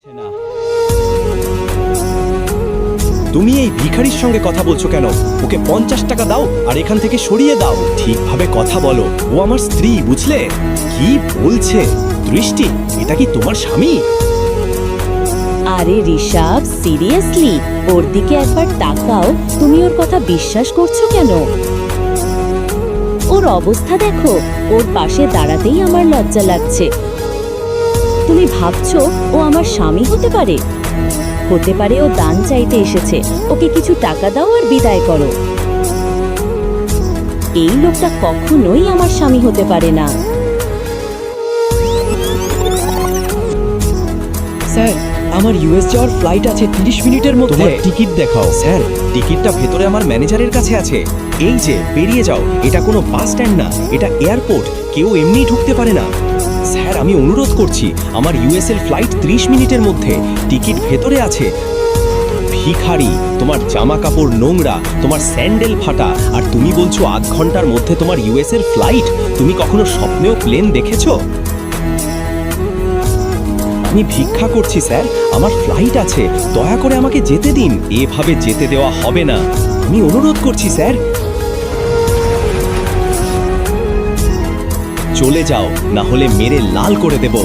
না, তুমি এই ভিখারির সঙ্গে কথা বলছো কেন? ওকে 50 টাকা দাও আর এখান থেকে সরিয়ে দাও। ঠিকভাবে কথা বলো, ও আমার স্ত্রী, বুঝলে? কি বলছে? দৃষ্টি, এটা কি তোমার স্বামী? আরে ঋষভ, সিরিয়াসলি ওর দিকে একবার তাকাও। তুমি ওর কথা বিশ্বাস করছো কেন? ওর অবস্থা দেখো, ওর পাশে দাঁড়াতেই আমার লজ্জা লাগছে। তুমি ভাবছো ও আমার স্বামী হতে পারে? হতে পারে ও দান চাইতে এসেছে। ওকে কিছু টাকা দাও আর বিদায় করো। এই লোকটা কখনোই আমার স্বামী হতে পারে না। স্যার, আমার ইউএস যাওয়ার ফ্লাইট আছে 30 মিনিটের মধ্যে। তোমার টিকিট দেখাও। স্যার, টিকিটটা ভেতরে আমার ম্যানেজারের কাছে আছে। এই যে, বেরিয়ে যাও। এটা কোনো বাস স্ট্যান্ড না, এটা এয়ারপোর্ট। কেউ এমনিই ঢুকতে পারে না। স্যার, আমি অনুরোধ করছি, আমার ইউএসএল ফ্লাইট 30 মিনিটের মধ্যে। টিকিট ভেতরে আছে। ভিখারি, তোমার জামা কাপড় নোংরা, তোমার স্যান্ডেল ফাটা, আর তুমি বলছো আধ ঘন্টার মধ্যে তোমার ইউএসএর ফ্লাইট। তুমি কখনো স্বপ্নেও প্লেন দেখেছো? আমি ভিক্ষা করছি স্যার, আমার ফ্লাইট আছে, দয়া করে আমাকে যেতে দিন। এভাবে যেতে দেওয়া হবে না, আমি অনুরোধ করছি স্যার। চলে যাও, না হলে মেরে লাল করে দেব।